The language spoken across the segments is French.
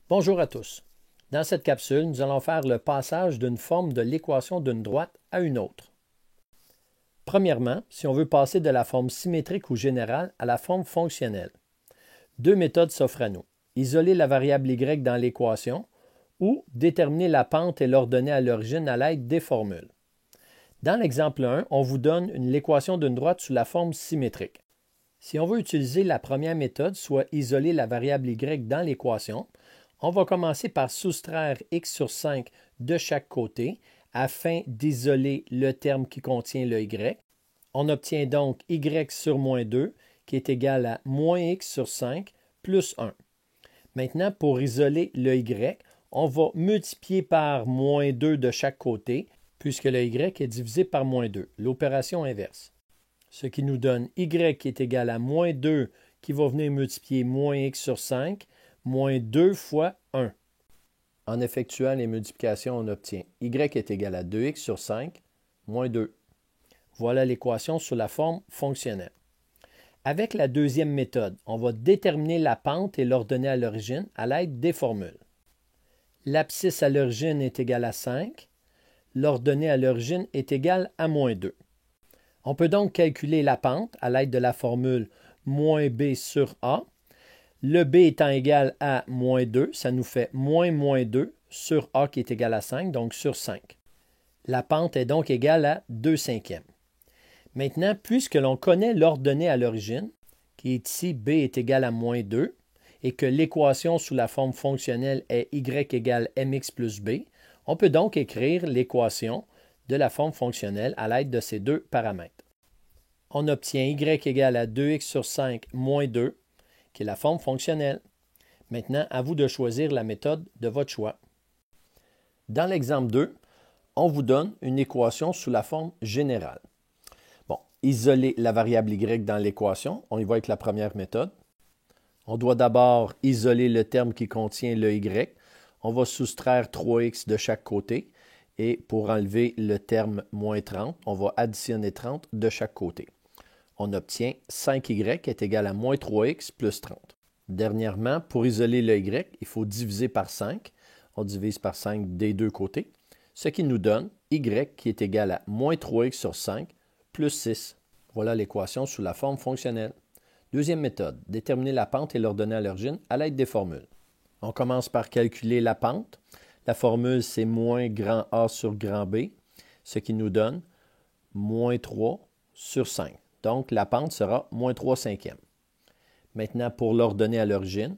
Bonjour à tous. Dans cette capsule, nous allons faire le passage d'une forme de l'équation d'une droite à une autre. Premièrement, si on veut passer de la forme symétrique ou générale à la forme fonctionnelle, deux méthodes s'offrent à nous. Isoler la variable y dans l'équation ou déterminer la pente et l'ordonnée à l'origine à l'aide des formules. Dans l'exemple 1, on vous donne l'équation d'une droite sous la forme symétrique. Si on veut utiliser la première méthode, soit isoler la variable y dans l'équation, on va commencer par soustraire x sur 5 de chaque côté afin d'isoler le terme qui contient le y. On obtient donc y sur moins 2 qui est égal à moins x sur 5 plus 1. Maintenant, pour isoler le y, on va multiplier par moins 2 de chaque côté puisque le y est divisé par moins 2, l'opération inverse. Ce qui nous donne y qui est égal à moins 2 qui va venir multiplier moins x sur 5 moins 2 fois 1. En effectuant les multiplications, on obtient y est égal à 2x sur 5 moins 2. Voilà l'équation sous la forme fonctionnelle. Avec la deuxième méthode, on va déterminer la pente et l'ordonnée à l'origine à l'aide des formules. L'abscisse à l'origine est égal à 5. L'ordonnée à l'origine est égale à moins 2. On peut donc calculer la pente à l'aide de la formule moins b sur a. Le b étant égal à moins 2, ça nous fait moins 2 sur a qui est égal à 5, donc sur 5. La pente est donc égale à 2/5. Maintenant, puisque l'on connaît l'ordonnée à l'origine, qui est ici b est égal à moins 2, et que l'équation sous la forme fonctionnelle est y égale mx plus b, on peut donc écrire l'équation de la forme fonctionnelle à l'aide de ces deux paramètres. On obtient y égale à 2x sur 5 moins 2, qui est la forme fonctionnelle. Maintenant, à vous de choisir la méthode de votre choix. Dans l'exemple 2, on vous donne une équation sous la forme générale. Bon, isoler la variable y dans l'équation, on y va avec la première méthode. On doit d'abord isoler le terme qui contient le y. On va soustraire 3x de chaque côté. Et pour enlever le terme moins 30, on va additionner 30 de chaque côté. On obtient 5y est égal à moins 3x plus 30. Dernièrement, pour isoler le y, il faut diviser par 5. On divise par 5 des deux côtés, ce qui nous donne y qui est égal à moins 3x sur 5 plus 6. Voilà l'équation sous la forme fonctionnelle. Deuxième méthode, déterminer la pente et l'ordonnée à l'origine à l'aide des formules. On commence par calculer la pente. La formule, c'est moins grand A sur grand B, ce qui nous donne moins 3 sur 5. Donc, la pente sera moins 3/5. Maintenant, pour l'ordonnée à l'origine,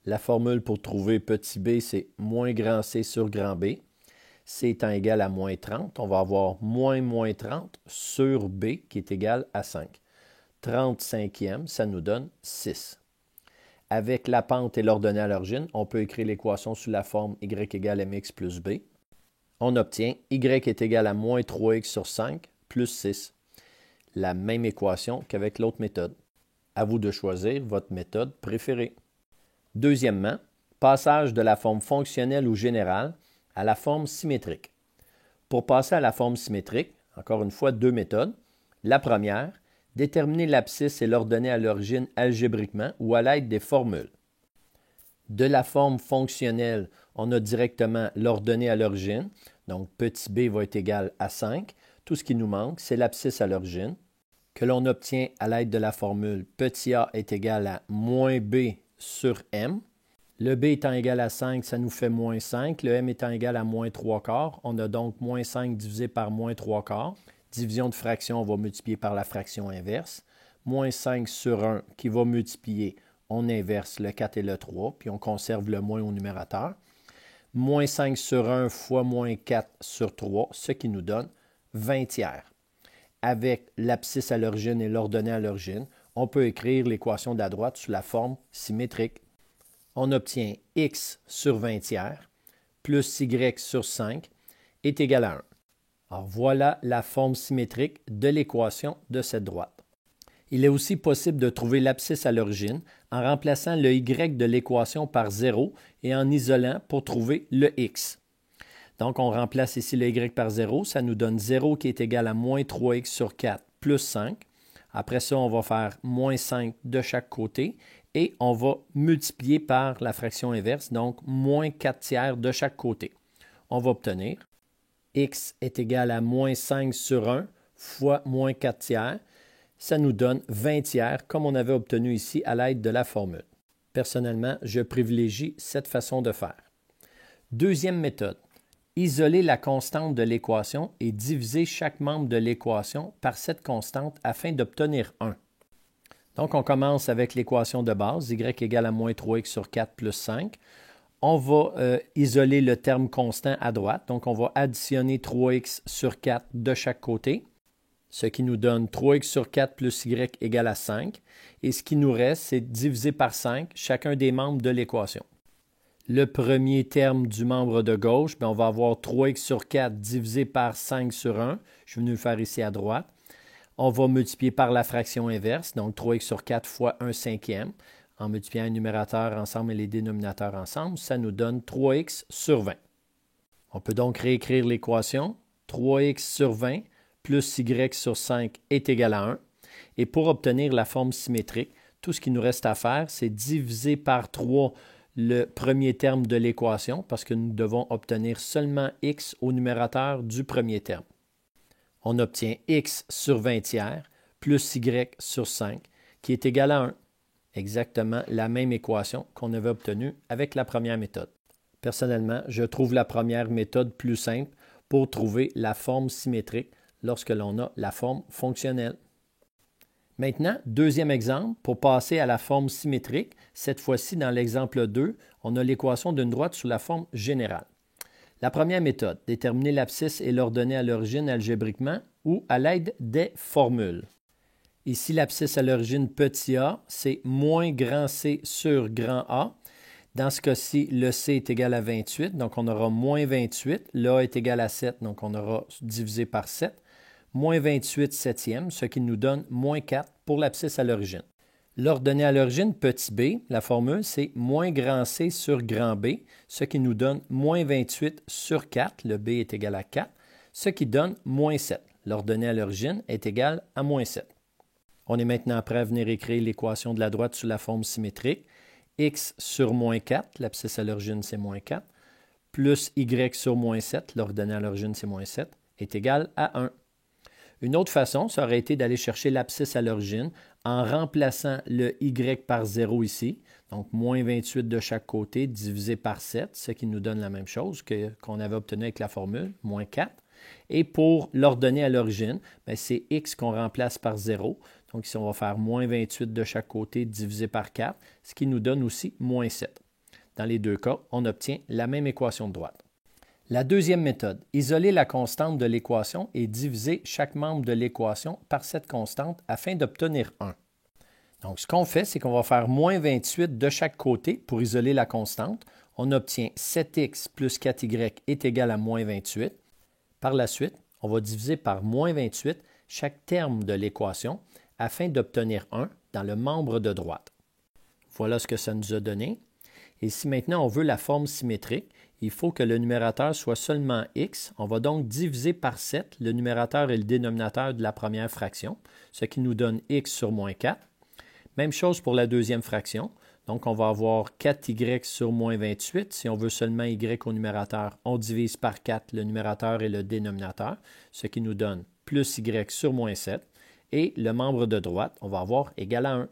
la formule pour trouver petit b, c'est moins grand c sur grand b. C étant égal à moins 30, on va avoir moins 30 sur b qui est égal à 5. 35e, ça nous donne 6. Avec la pente et l'ordonnée à l'origine, on peut écrire l'équation sous la forme y égale mx plus b. On obtient y est égal à moins 3x sur 5 plus 6. La même équation qu'avec l'autre méthode. À vous de choisir votre méthode préférée. Deuxièmement, passage de la forme fonctionnelle ou générale à la forme symétrique. Pour passer à la forme symétrique, encore une fois, deux méthodes. La première, déterminer l'abscisse et l'ordonnée à l'origine algébriquement ou à l'aide des formules. De la forme fonctionnelle, on a directement l'ordonnée à l'origine. Donc, petit b va être égal à 5. Tout ce qui nous manque, c'est l'abscisse à l'origine, que l'on obtient à l'aide de la formule petit a est égal à moins b sur m. Le b étant égal à 5, ça nous fait moins 5. Le m étant égal à moins 3/4. On a donc moins 5 divisé par moins 3/4. Division de fraction, on va multiplier par la fraction inverse. Moins 5 sur 1 qui va multiplier, on inverse le 4 et le 3, puis on conserve le moins au numérateur. Moins 5 sur 1 fois moins 4 sur 3, ce qui nous donne 20/3. Avec l'abscisse à l'origine et l'ordonnée à l'origine, on peut écrire l'équation de la droite sous la forme symétrique. On obtient x sur 20/3 plus y sur 5 est égal à 1. Alors voilà la forme symétrique de l'équation de cette droite. Il est aussi possible de trouver l'abscisse à l'origine en remplaçant le y de l'équation par 0 et en isolant pour trouver le x. Donc, on remplace ici le y par 0. Ça nous donne 0 qui est égal à moins 3x sur 4 plus 5. Après ça, on va faire moins 5 de chaque côté et on va multiplier par la fraction inverse, donc moins 4 tiers de chaque côté. On va obtenir x est égal à moins 5 sur 1 fois moins 4 tiers. Ça nous donne 20 tiers, comme on avait obtenu ici à l'aide de la formule. Personnellement, je privilégie cette façon de faire. Deuxième méthode, isoler la constante de l'équation et diviser chaque membre de l'équation par cette constante afin d'obtenir 1. Donc, on commence avec l'équation de base, y égale à moins 3x sur 4 plus 5. On va isoler le terme constant à droite, donc on va additionner 3x sur 4 de chaque côté, ce qui nous donne 3x sur 4 plus y égale à 5. Et ce qui nous reste, c'est diviser par 5 chacun des membres de l'équation. Le premier terme du membre de gauche, on va avoir 3x sur 4 divisé par 5 sur 1. Je vais venir le faire ici à droite. On va multiplier par la fraction inverse, donc 3x sur 4 fois 1 cinquième. En multipliant les numérateurs ensemble et les dénominateurs ensemble, ça nous donne 3x sur 20. On peut donc réécrire l'équation. 3x sur 20 plus y sur 5 est égal à 1. Et pour obtenir la forme symétrique, tout ce qu'il nous reste à faire, c'est diviser par 3 le premier terme de l'équation parce que nous devons obtenir seulement x au numérateur du premier terme. On obtient x sur 20 tiers plus y sur 5 qui est égal à 1. Exactement la même équation qu'on avait obtenue avec la première méthode. Personnellement, je trouve la première méthode plus simple pour trouver la forme symétrique lorsque l'on a la forme fonctionnelle. Maintenant, deuxième exemple, pour passer à la forme symétrique, cette fois-ci dans l'exemple 2, on a l'équation d'une droite sous la forme générale. La première méthode, déterminer l'abscisse et l'ordonnée à l'origine algébriquement ou à l'aide des formules. Ici, l'abscisse à l'origine petit a, c'est moins grand C sur grand A. Dans ce cas-ci, le C est égal à 28, donc on aura moins 28. L'A est égal à 7, donc on aura divisé par 7. Moins 28 septième, ce qui nous donne moins 4 pour l'abscisse à l'origine. L'ordonnée à l'origine petit b, la formule, c'est moins grand C sur grand B, ce qui nous donne moins 28 sur 4, le B est égal à 4, ce qui donne moins 7. L'ordonnée à l'origine est égale à moins 7. On est maintenant prêt à venir écrire l'équation de la droite sous la forme symétrique. X sur moins 4, l'abscisse à l'origine c'est moins 4, plus Y sur moins 7, l'ordonnée à l'origine c'est moins 7, est égal à 1. Une autre façon, ça aurait été d'aller chercher l'abscisse à l'origine en remplaçant le Y par 0 ici, donc moins 28 de chaque côté divisé par 7, ce qui nous donne la même chose qu'on avait obtenu avec la formule, moins 4. Et pour l'ordonnée à l'origine, c'est x qu'on remplace par 0. Donc ici, on va faire moins 28 de chaque côté divisé par 4, ce qui nous donne aussi moins 7. Dans les deux cas, on obtient la même équation de droite. La deuxième méthode, isoler la constante de l'équation et diviser chaque membre de l'équation par cette constante afin d'obtenir 1. Donc ce qu'on fait, c'est qu'on va faire moins 28 de chaque côté pour isoler la constante. On obtient 7x plus 4y est égal à moins 28. Par la suite, on va diviser par moins 28 chaque terme de l'équation afin d'obtenir 1 dans le membre de droite. Voilà ce que ça nous a donné. Et si maintenant on veut la forme symétrique, il faut que le numérateur soit seulement x. On va donc diviser par 7 le numérateur et le dénominateur de la première fraction, ce qui nous donne x sur moins 4. Même chose pour la deuxième fraction. Donc, on va avoir 4y sur moins 28. Si on veut seulement y au numérateur, on divise par 4 le numérateur et le dénominateur, ce qui nous donne plus y sur moins 7. Et le membre de droite, on va avoir égal à 1.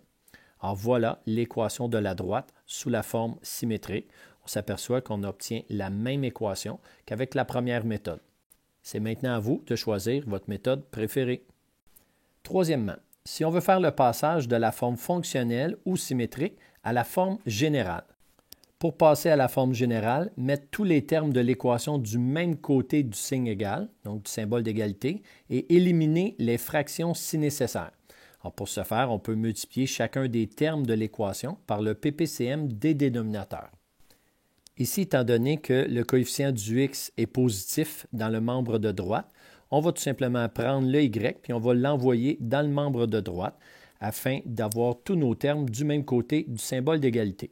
Alors voilà l'équation de la droite sous la forme symétrique. On s'aperçoit qu'on obtient la même équation qu'avec la première méthode. C'est maintenant à vous de choisir votre méthode préférée. Troisièmement, si on veut faire le passage de la forme fonctionnelle ou symétrique à la forme générale. Pour passer à la forme générale, mettre tous les termes de l'équation du même côté du signe égal, donc du symbole d'égalité, et éliminer les fractions si nécessaire. Alors pour ce faire, on peut multiplier chacun des termes de l'équation par le PPCM des dénominateurs. Ici, étant donné que le coefficient du x est positif dans le membre de droite, on va tout simplement prendre le y puis on va l'envoyer dans le membre de droite afin d'avoir tous nos termes du même côté du symbole d'égalité.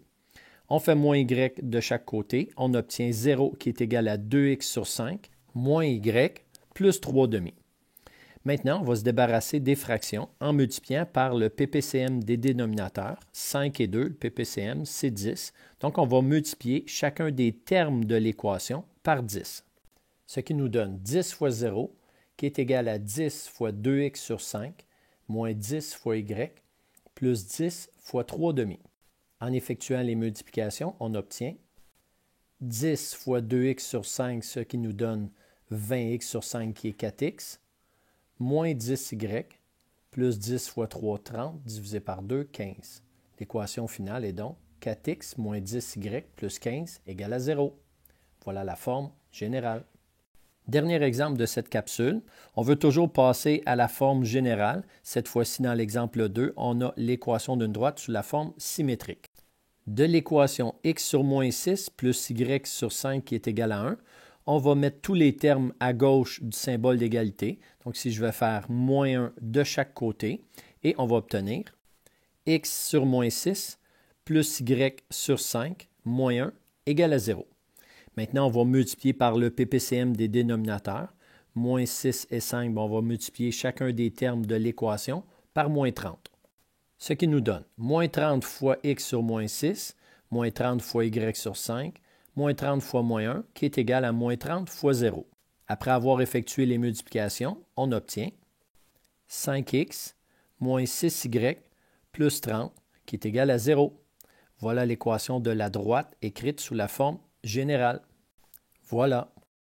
On fait moins y de chaque côté, on obtient 0 qui est égal à 2x sur 5, moins y plus 3 demi. Maintenant, on va se débarrasser des fractions en multipliant par le PPCM des dénominateurs. 5 et 2, le PPCM, c'est 10. Donc, on va multiplier chacun des termes de l'équation par 10. Ce qui nous donne 10 fois 0, qui est égal à 10 fois 2x sur 5, moins 10 fois y, plus 10 fois 3 demi. En effectuant les multiplications, on obtient 10 fois 2x sur 5, ce qui nous donne 20x sur 5 qui est 4x, moins 10y, plus 10 fois 3, 30, divisé par 2, 15. L'équation finale est donc 4x moins 10y plus 15 égale à 0. Voilà la forme générale. Dernier exemple de cette capsule, on veut toujours passer à la forme générale. Cette fois-ci, dans l'exemple 2, on a l'équation d'une droite sous la forme symétrique. De l'équation x sur moins 6 plus y sur 5 qui est égal à 1, on va mettre tous les termes à gauche du symbole d'égalité. Donc, si je vais faire moins 1 de chaque côté, et on va obtenir x sur moins 6 plus y sur 5 moins 1 égale à 0. Maintenant, on va multiplier par le PPCM des dénominateurs. Moins 6 et 5, on va multiplier chacun des termes de l'équation par moins 30. Ce qui nous donne moins 30 fois x sur moins 6, moins 30 fois y sur 5, moins 30 fois moins 1, qui est égal à moins 30 fois 0. Après avoir effectué les multiplications, on obtient 5x moins 6y plus 30, qui est égal à 0. Voilà l'équation de la droite écrite sous la forme générale. Voilà.